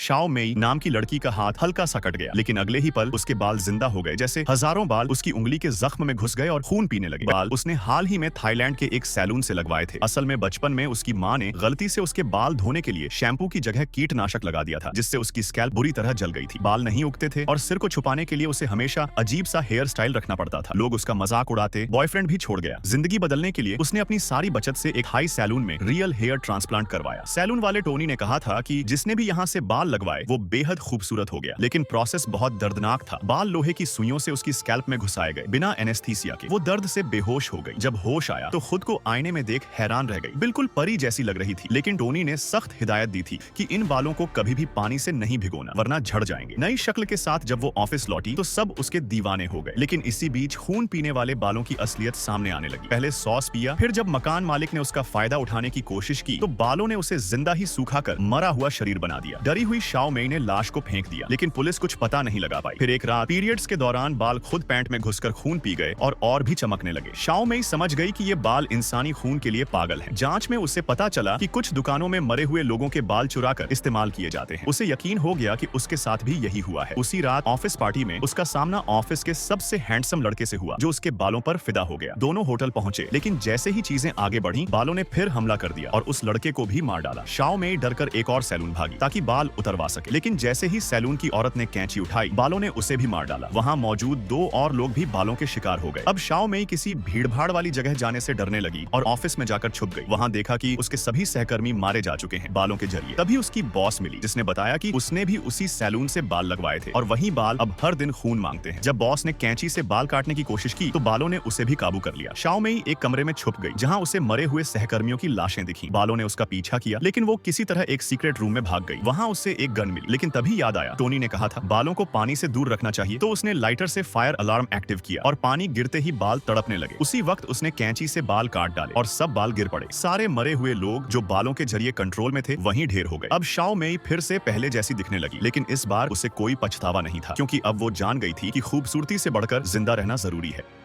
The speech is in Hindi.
शाओ मेई नाम की लड़की का हाथ हल्का सा कट गया, लेकिन अगले ही पल उसके बाल जिंदा हो गए, जैसे हजारों बाल उसकी उंगली के जख्म में घुस गए और खून पीने लगे। बाल उसने हाल ही में थाईलैंड के एक सैलून से लगवाए थे। असल में बचपन में उसकी माँ ने गलती से उसके बाल धोने के लिए शैम्पू की जगह कीटनाशक लगा दिया था, जिससे उसकी स्कैल्प बुरी तरह जल गई थी। बाल नहीं उगते थे और सिर को छुपाने के लिए उसे हमेशा अजीब सा हेयर स्टाइल रखना पड़ता था। लोग उसका मजाक उड़ाते। बॉयफ्रेंड भी छोड़ गया। जिंदगी बदलने के लिए उसने अपनी सारी बचत से एक हाई सैलून में रियल हेयर ट्रांसप्लांट करवाया। सैलून वाले टोनी ने कहा था कि जिसने भी यहाँ से बाल लगवाए वो बेहद खूबसूरत हो गया, लेकिन प्रोसेस बहुत दर्दनाक था। बाल लोहे की सुइयों से उसकी स्कैल्प में घुसाए गए बिना एनेस्थीसिया के। वो दर्द से बेहोश हो गई। जब होश आया तो खुद को आईने में देख हैरान रह गई। बिल्कुल परी जैसी लग रही थी, लेकिन टोनी ने सख्त हिदायत दी थी कि इन बालों को कभी भी पानी से नहीं भिगोना, वरना झड़ जाएंगे। नई शक्ल के साथ जब वो ऑफिस लौटी तो सब उसके दीवाने हो गए, लेकिन इसी बीच खून पीने वाले बालों की असलियत सामने आने लगी। पहले सॉस पिया, फिर जब मकान मालिक ने उसका फायदा उठाने की कोशिश की तो बालों ने उसे जिंदा ही सूखा कर मरा हुआ शरीर बना दिया। डरी हुई शाओ मेई ने लाश को फेंक दिया, लेकिन पुलिस कुछ पता नहीं लगा पाई। फिर एक रात पीरियड्स के दौरान बाल खुद पैंट में घुसकर खून पी गए और भी चमकने लगे। शाओ मेई समझ गई कि ये बाल इंसानी खून के लिए पागल हैं। जांच में उसे पता चला कि कुछ दुकानों में मरे हुए लोगों के बाल चुराकर इस्तेमाल किए जाते हैं। उसे यकीन हो गया कि उसके साथ भी यही हुआ है। उसी रात ऑफिस पार्टी में उसका सामना ऑफिस के सबसे हैंडसम लड़के से हुआ, जो उसके बालों पर फिदा हो गया। दोनों होटल पहुंचे, लेकिन जैसे ही चीजें आगे बढ़ी, बालों ने फिर हमला कर दिया और उस लड़के को भी मार डाला। शाओ मेई डरकर एक और सैलून भागी ताकि बाल उतरवा सके, लेकिन जैसे ही सैलून की औरत ने कैंची उठाई, बालों ने उसे भी मार डाला। वहां मौजूद दो और लोग भी बालों के शिकार हो गए। अब शाओ मेई किसी भीड़-भाड़ वाली जगह जाने से डरने लगी और ऑफिस में जाकर छुप गई। वहां देखा कि उसके सभी सहकर्मी मारे जा चुके हैं बालों के जरिए। तभी उसकी बॉस मिली, जिसने बताया कि उसने भी उसी सैलून से बाल लगवाए थे और वही बाल अब हर दिन खून मांगते हैं। जब बॉस ने कैंची से बाल काटने की कोशिश की तो बालों ने उसे भी काबू कर लिया। शाओ मेई एक कमरे में छुप गई, जहां उसे मरे हुए सहकर्मियों की लाशें दिखी। बालों ने उसका पीछा किया, लेकिन वो किसी तरह एक सीक्रेट रूम में भाग गई। वहां उसे एक गन मिली, लेकिन तभी याद आया टोनी ने कहा था बालों को पानी से दूर रखना चाहिए। तो उसने लाइटर से फायर अलार्म एक्टिव किया और पानी गिरते ही बाल तड़पने लगे। उसी वक्त उसने कैंची से बाल काट डाले और सब बाल गिर पड़े। सारे मरे हुए लोग जो बालों के जरिए कंट्रोल में थे वहीं ढेर हो गए। अब शाओ मेई फिर से पहले जैसी दिखने लगी, लेकिन इस बार उसे कोई पछतावा नहीं था, क्योंकि अब वो जान गई थी कि खूबसूरती से बढ़कर जिंदा रहना जरूरी है।